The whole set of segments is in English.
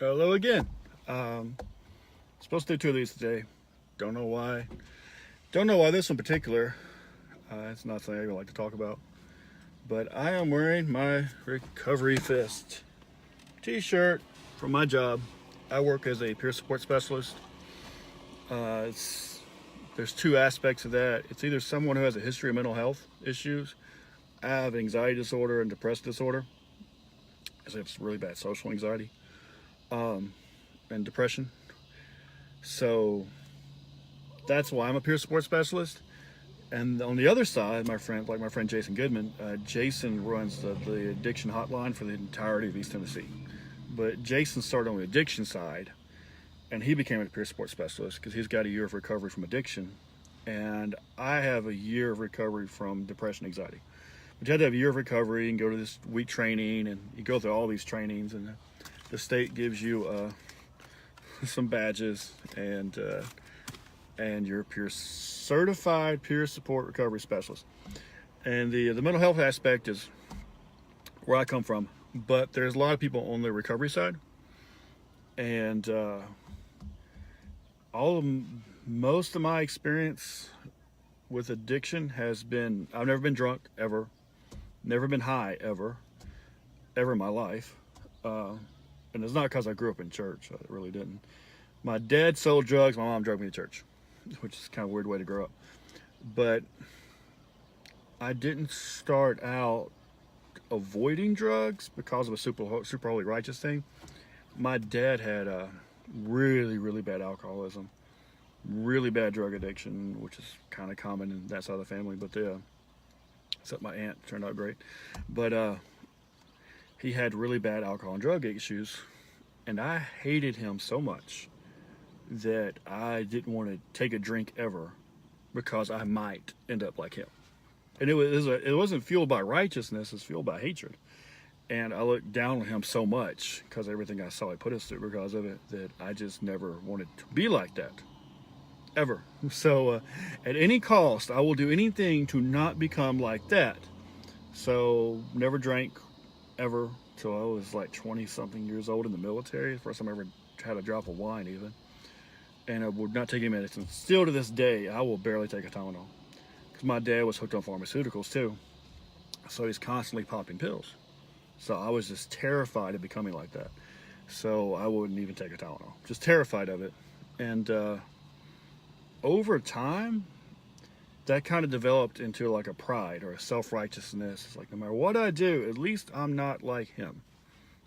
Hello again. Supposed to do two of these today. Don't know why. Don't know why this in particular. It's not something I like to talk about. But I am wearing my Recovery Fist t-shirt from my job. I work as a peer support specialist. There's two aspects of that. It's either someone who has a history of mental health issues. I have anxiety disorder and depressive disorder. It's really bad social anxiety. And depression. So that's why I'm a peer support specialist. And on the other side, my friend Jason Goodman, Jason runs the addiction hotline for the entirety of East Tennessee. But Jason started on the addiction side, and he became a peer support specialist because he's got a year of recovery from addiction. And I have a year of recovery from depression, anxiety. But you had to have a year of recovery and go to this week training, and you go through all these trainings, and the state gives you some badges, and you're a certified peer support recovery specialist. And the mental health aspect is where I come from, but there's a lot of people on the recovery side, and most of my experience with addiction has been, I've never been drunk ever, never been high ever in my life. And it's not because I grew up in church. I really didn't. My dad sold drugs. My mom drove me to church, which is kind of a weird way to grow up. But I didn't start out avoiding drugs because of a super holy righteous thing. My dad had a really, really bad alcoholism, really bad drug addiction, which is kind of common in that side of the family. But except my aunt turned out great. But he had really bad alcohol and drug issues, and I hated him so much that I didn't want to take a drink ever because I might end up like him. And it wasn't fueled by righteousness, it's fueled by hatred. And I looked down on him so much because everything I saw he put us through because of it, that I just never wanted to be like that, ever. So at any cost, I will do anything to not become like that. So never drank ever till I was like 20 something years old in the military. First time I ever had a drop of wine even. And I would not take any medicine. Still to this day, I will barely take a Tylenol. Because my dad was hooked on pharmaceuticals too. So he's constantly popping pills. So I was just terrified of becoming like that. So I wouldn't even take a Tylenol. Just terrified of it. And over time, that kind of developed into like a pride or a self-righteousness. It's like, no matter what I do, at least I'm not like him.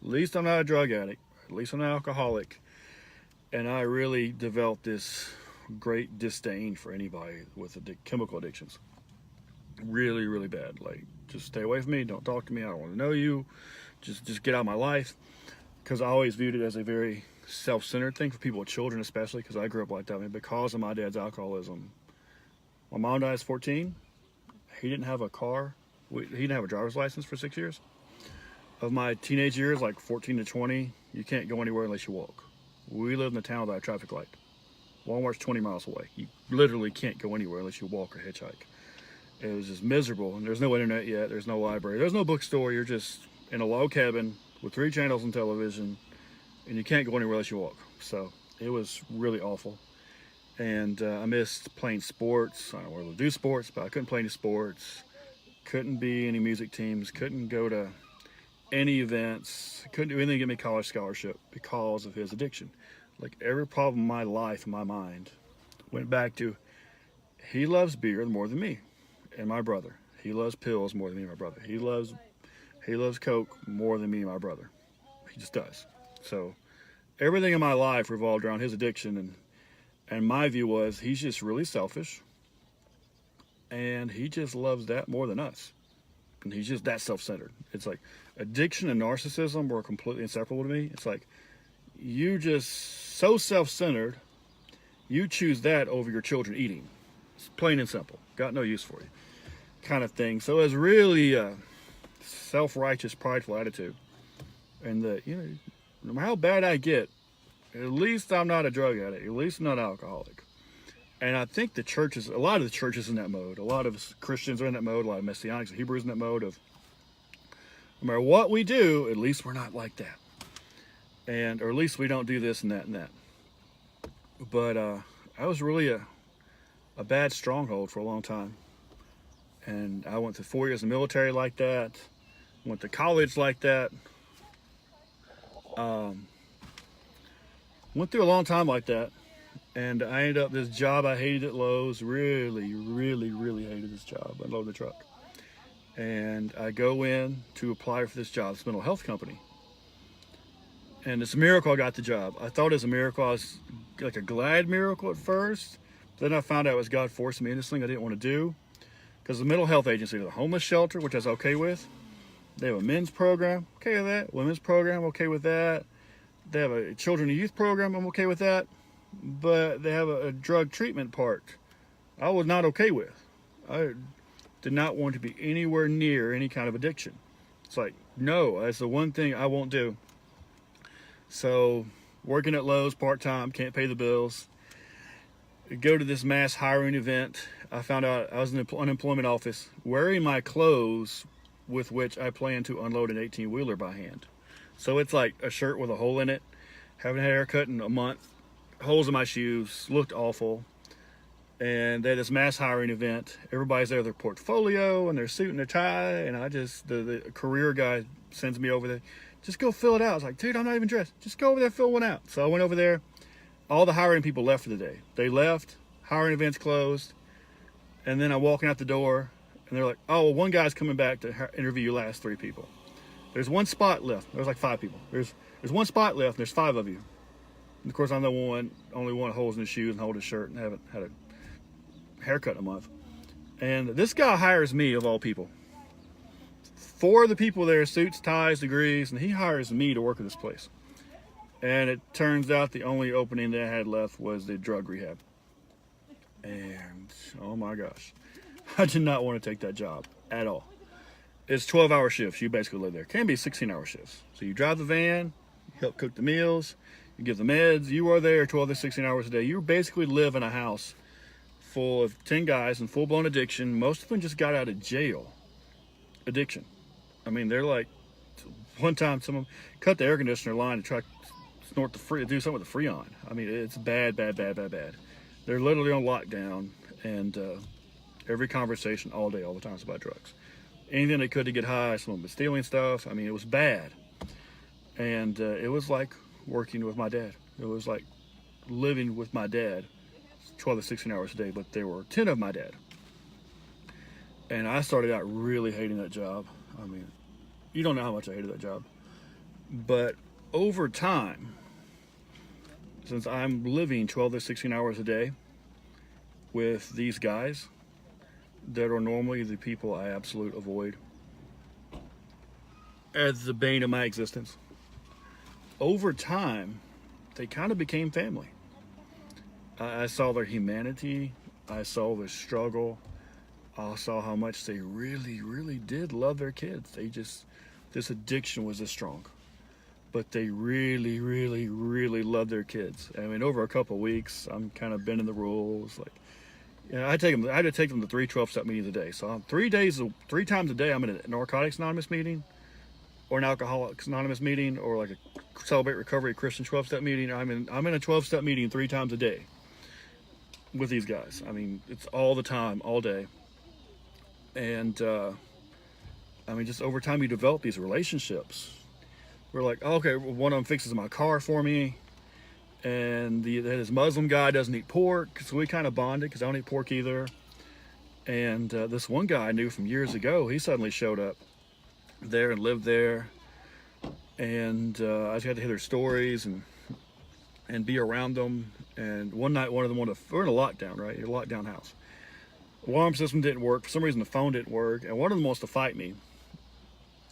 At least I'm not a drug addict. At least I'm not an alcoholic. And I really developed this great disdain for anybody with chemical addictions. Really, really bad. Like, just stay away from me. Don't talk to me. I don't want to know you. Just get out of my life. Because I always viewed it as a very self-centered thing for people with children, especially because I grew up like that. I mean, because of my dad's alcoholism. My mom died at 14. He didn't have a car. He didn't have a driver's license for 6 years. Of my teenage years, like 14 to 20, you can't go anywhere unless you walk. We live in a town without a traffic light. Walmart's 20 miles away. You literally can't go anywhere unless you walk or hitchhike. It was just miserable. And there's no internet yet. There's no library. There's no bookstore. You're just in a log cabin with 3 channels on television, and you can't go anywhere unless you walk. So it was really awful. And I missed playing sports. I don't want to do sports, but I couldn't play any sports. Couldn't be any music teams. Couldn't go to any events. Couldn't do anything to get me a college scholarship because of his addiction. Like every problem in my life, in my mind, went back to he loves beer more than me and my brother. He loves pills more than me and my brother. He loves Coke more than me and my brother. He just does. So everything in my life revolved around his addiction, and my view was he's just really selfish, and he just loves that more than us. And he's just that self-centered. It's like addiction and narcissism were completely inseparable to me. It's like you just so self-centered, you choose that over your children eating. It's plain and simple. Got no use for you kind of thing. So it was really a self-righteous, prideful attitude. And that, no matter how bad I get, at least I'm not a drug addict. At least I'm not an alcoholic. And I think a lot of the churches in that mode. A lot of Christians are in that mode. A lot of Messianics and Hebrews in that mode of, no matter what we do, at least we're not like that. or at least we don't do this and that and that. But I was really a bad stronghold for a long time. And I went through 4 years of military like that, went to college like that, went through a long time like that. And I ended up this job I hated at Lowe's, really, really, really hated this job, unloading the truck. And I go in to apply for this job, this mental health company. And it's a miracle I got the job. I thought it was a miracle. I was like a glad miracle at first. Then I found out it was God forcing me into this thing I didn't want to do. Because the mental health agency, the homeless shelter, which I was okay with. They have a men's program, okay with that. Women's program, okay with that. They have a children and youth program, I'm okay with that. But they have a drug treatment part I was not okay with. I did not want to be anywhere near any kind of addiction. It's like, no, that's the one thing I won't do. So, working at Lowe's part-time, can't pay the bills. Go to this mass hiring event. I found out I was in the unemployment office wearing my clothes with which I plan to unload an 18-wheeler by hand. So it's like a shirt with a hole in it. Haven't had a haircut in a month. Holes in my shoes. Looked awful. And they had this mass hiring event. Everybody's there with their portfolio and their suit and their tie. And I just, the career guy sends me over there. Just go fill it out. I was like, dude, I'm not even dressed. Just go over there, fill one out. So I went over there. All the hiring people left for the day. They left. Hiring events closed. And then I'm walking out the door. And they're like, oh, well, one guy's coming back to interview your last 3 people. There's one spot left. There's like 5 people. There's one spot left. And there's 5 of you. And of course, I'm the only one holes in his shoes and hold his shirt and haven't had a haircut in a month. And this guy hires me, of all people. 4 of the people there, suits, ties, degrees, and he hires me to work at this place. And it turns out the only opening they had left was the drug rehab. And, oh my gosh, I did not want to take that job at all. It's 12-hour shifts. You basically live there. Can be 16-hour shifts. So you drive the van, you help cook the meals, you give the meds. You are there 12 to 16 hours a day. You basically live in a house full of 10 guys in full-blown addiction. Most of them just got out of jail. Addiction. I mean, they're like, one time some of them cut the air conditioner line to try to do something with the Freon. I mean, it's bad, bad, bad, bad, bad. They're literally on lockdown, and every conversation all day, all the time is about drugs. Anything they could to get high, some of them stealing stuff. I mean, it was bad. And it was like working with my dad. It was like living with my dad 12 to 16 hours a day, but there were 10 of my dad. And I started out really hating that job. I mean, you don't know how much I hated that job. But over time, since I'm living 12 to 16 hours a day with these guys that are normally the people I absolutely avoid as the bane of my existence, over time, they kind of became family. I saw their humanity. I saw their struggle. I saw how much they really, really did love their kids. This addiction was this strong. But they really, really, really loved their kids. I mean, over a couple of weeks, I'm kind of bending the rules. Like, I had to take them to 3 12-step meetings a day. So on 3 times a day, I'm in a Narcotics Anonymous meeting, or an Alcoholics Anonymous meeting, or like a Celebrate Recovery Christian 12-step meeting. I'm in a 12-step meeting 3 times a day with these guys. I mean, it's all the time, all day. And I mean, just over time, you develop these relationships. We're like, oh, okay, one of them fixes my car for me, and this Muslim guy doesn't eat pork, so we kind of bonded because I don't eat pork either. And this one guy I knew from years ago, he suddenly showed up there and lived there, and I just had to hear their stories and be around them. And one night, one of them we're in a lockdown, right? A lockdown house. Alarm system didn't work. For some reason, the phone didn't work, and one of them wants to fight me.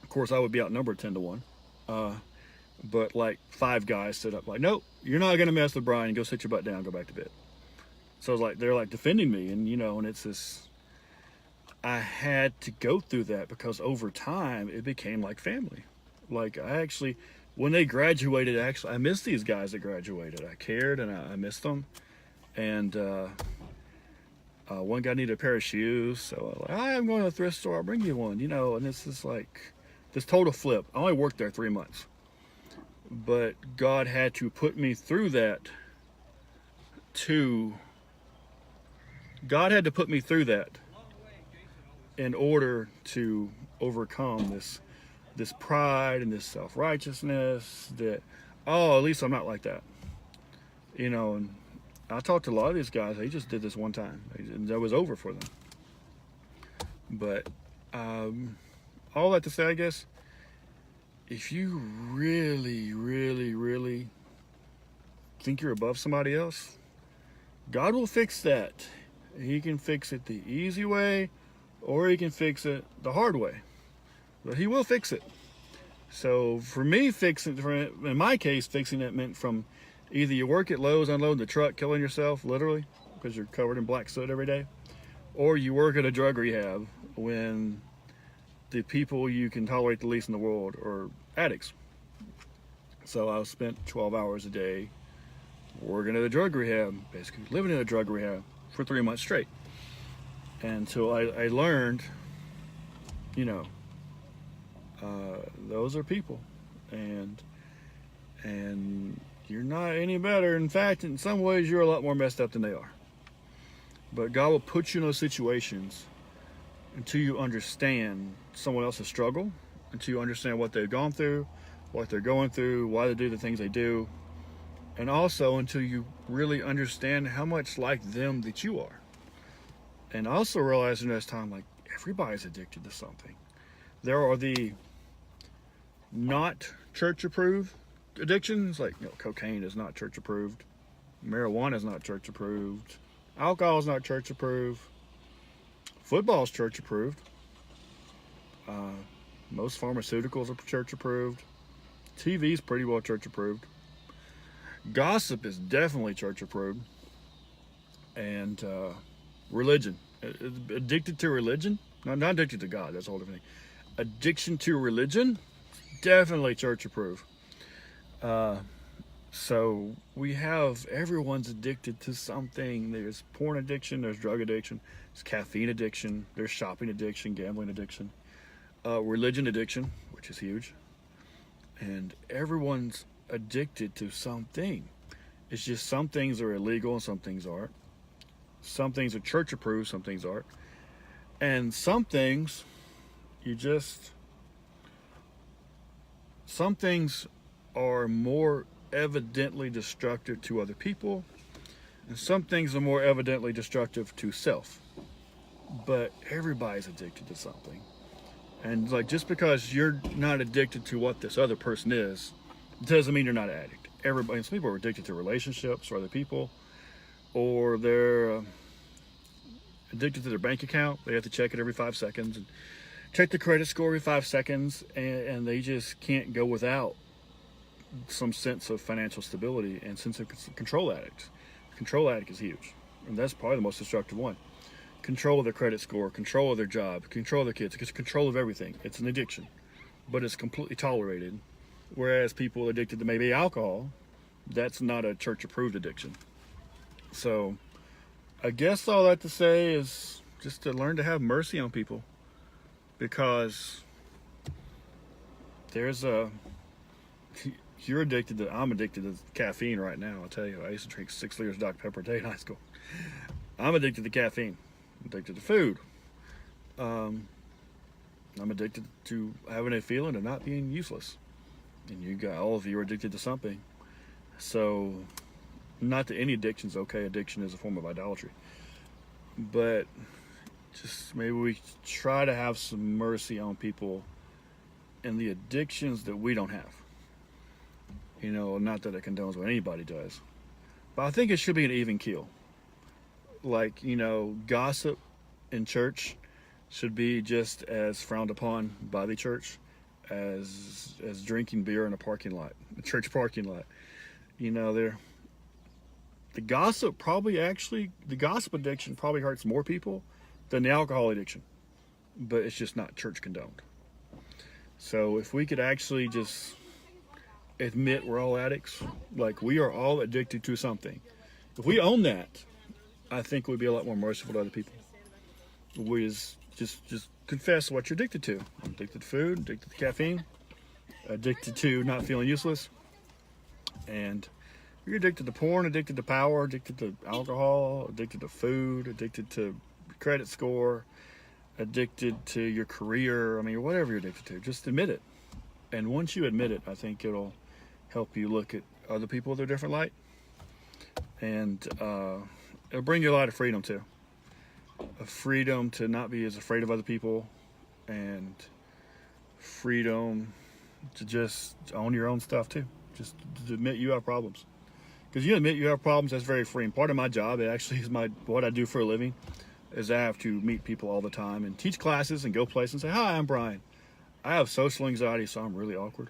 Of course, I would be outnumbered 10 to 1. But like 5 guys stood up like, nope, you're not going to mess with Brian. Go sit your butt down, go back to bed. So it's like, they're like defending me, and and it's this, I had to go through that because over time it became like family. Like when they graduated, I missed these guys that graduated. I cared and I missed them. And, one guy needed a pair of shoes. So I'm like, I'm going to the thrift store. I'll bring you one, and this is like this total flip. I only worked there 3 months. but God had to put me through that to God had to put me through that in order to overcome this pride and this self-righteousness that, oh, at least I'm not like that. And I talked to a lot of these guys, they just did this one time. And that was over for them. But all that to say, I guess, if you really, really, really think you're above somebody else, God will fix that. He can fix it the easy way, or he can fix it the hard way. But he will fix it. So for me, in my case, fixing it meant from either you work at Lowe's unloading the truck, killing yourself, literally, because you're covered in black soot every day, or you work at a drug rehab when the people you can tolerate the least in the world are addicts. So I spent 12 hours a day working at a drug rehab, basically living in a drug rehab for 3 months straight. And so I learned, those are people, and you're not any better. In fact, in some ways, you're a lot more messed up than they are. But God will put you in those situations until you understand someone else's struggle, until you understand what they've gone through, what they're going through, why they do the things they do, and also until you really understand how much like them that you are. And also realizing this time, like, everybody's addicted to something. There are the not church approved addictions, like cocaine is not church approved, marijuana is not church approved, alcohol is not church approved, football is church approved, most pharmaceuticals are church approved, TV is pretty well church approved, gossip is definitely church approved, and religion, addicted to religion, not addicted to God, that's a whole different thing. Addiction to religion, definitely church approved. So we have, everyone's addicted to something. There's porn addiction, there's drug addiction, there's caffeine addiction, there's shopping addiction, gambling addiction, religion addiction, which is huge. And everyone's addicted to something. It's just some things are illegal and some things aren't. Some things are church approved, some things aren't. And some things some things are more evidently destructive to other people, and some things are more evidently destructive to self. But everybody's addicted to something. And like, just because you're not addicted to what this other person is, doesn't mean you're not an addict. Some people are addicted to relationships or other people, or they're addicted to their bank account. They have to check it every 5 seconds and check the credit score every 5 seconds, and they just can't go without some sense of financial stability and sense of control addict. Control addict is huge, and that's probably the most destructive one. Control of their credit score, control of their job, control of their kids, it's control of everything. It's an addiction, but it's completely tolerated. Whereas people addicted to maybe alcohol, that's not a church-approved addiction. So I guess all that to say is just to learn to have mercy on people, because I'm addicted to caffeine right now. I'll tell you, I used to drink 6 liters of Dr. Pepper a day in high school. I'm addicted to caffeine. I'm addicted to food. I'm addicted to having a feeling of not being useless. And all of you are addicted to something. So, not that any addiction's okay. Addiction is a form of idolatry. But just maybe we try to have some mercy on people and the addictions that we don't have. Not that it condones what anybody does, but I think it should be an even keel. Like, gossip in church should be just as frowned upon by the church as drinking beer in a church parking lot. The gossip addiction probably hurts more people than the alcohol addiction, but it's just not church condoned. So if we could actually just admit we're all addicts, like we are all addicted to something. If we own that, I think we'd be a lot more merciful to other people. We just confess what you're addicted to. I'm addicted to food, addicted to caffeine, addicted to not feeling useless. And you're addicted to porn, addicted to power, addicted to alcohol, addicted to food, addicted to credit score, addicted to your career. I mean, whatever you're addicted to, just admit it. And once you admit it, I think it'll help you look at other people with a different light. And it'll bring you a lot of freedom too. A freedom to not be as afraid of other people, and freedom to just own your own stuff too. Just to admit you have problems. Because you admit you have problems, that's very freeing. Part of my job, it actually is what I do for a living, is I have to meet people all the time and teach classes and go places and say, hi, I'm Brian. I have social anxiety, so I'm really awkward.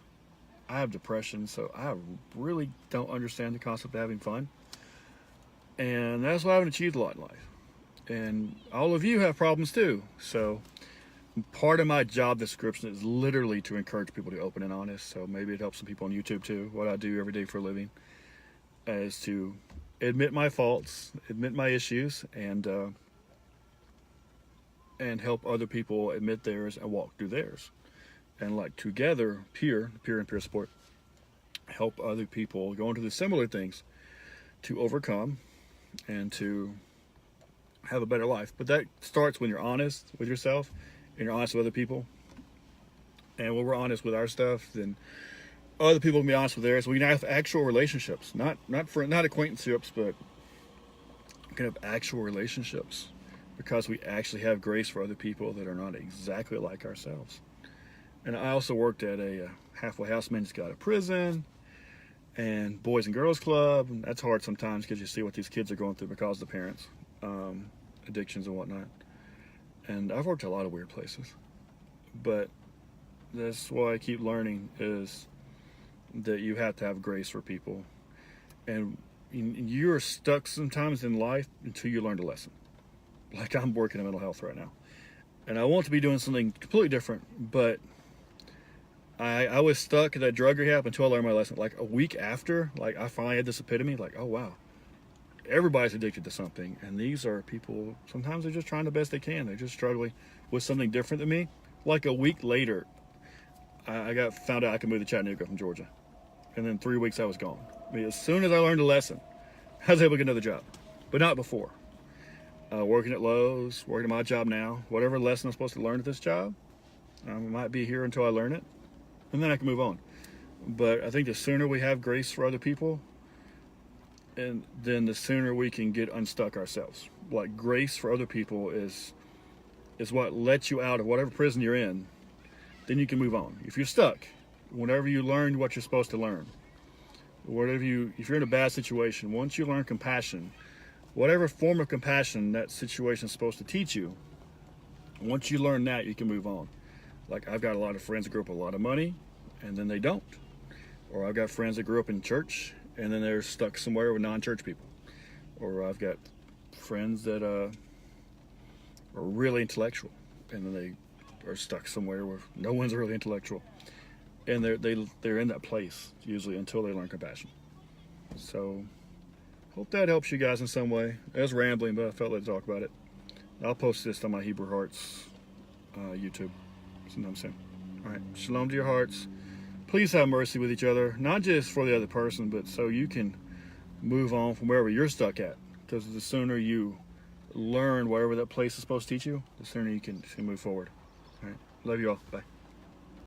I have depression, so I really don't understand the concept of having fun. And that's why I haven't achieved a lot in life. And all of you have problems too. So part of my job description is literally to encourage people to be open and honest. So maybe it helps some people on YouTube too. What I do every day for a living is to admit my faults, admit my issues, and help other people admit theirs and walk through theirs. And like together, peer and peer support, help other people go into the similar things to overcome and to have a better life. But that starts when you're honest with yourself and you're honest with other people. And when we're honest with our stuff, then other people can be honest with theirs. We can have actual relationships, not acquaintanceships, but we can have actual relationships because we actually have grace for other people that are not exactly like ourselves. And I also worked at a halfway house men's guide, a prison, and Boys and Girls Club. And that's hard sometimes because you see what these kids are going through because of the parents, addictions and whatnot. And I've worked at a lot of weird places. But that's why I keep learning is that you have to have grace for people. And you're stuck sometimes in life until you learn a lesson. Like I'm working in mental health right now. And I want to be doing something completely different, but I was stuck at that drug rehab until I learned my lesson. Like a week after, like I finally had this epitome, like, oh wow, everybody's addicted to something. And these are people, sometimes they're just trying the best they can. They're just struggling with something different than me. Like a week later, I found out I could move to Chattanooga from Georgia. And then 3 weeks I was gone. I mean, as soon as I learned a lesson, I was able to get another job, but not before. Working at Lowe's, working at my job now, whatever lesson I'm supposed to learn at this job, I might be here until I learn it, and then I can move on. But I think the sooner we have grace for other people, and then the sooner we can get unstuck ourselves. Like grace for other people is what lets you out of whatever prison you're in. Then you can move on. If you're stuck, whenever you learn what you're supposed to learn, if you're in a bad situation, once you learn compassion, whatever form of compassion that situation is supposed to teach you, once you learn that, you can move on. Like I've got a lot of friends that grew up with a lot of money and then they don't. Or I've got friends that grew up in church and then they're stuck somewhere with non-church people. Or I've got friends that are really intellectual and then they are stuck somewhere where no one's really intellectual. And they're in that place usually until they learn compassion. So hope that helps you guys in some way. I was rambling, but I felt like to talk about it. I'll post this on my Hebrew Hearts YouTube sometime soon. All right, shalom to your hearts. Please have mercy with each other, not just for the other person, but so you can move on from wherever you're stuck at. Because the sooner you learn whatever that place is supposed to teach you, the sooner you can move forward. All right, love you all. Bye.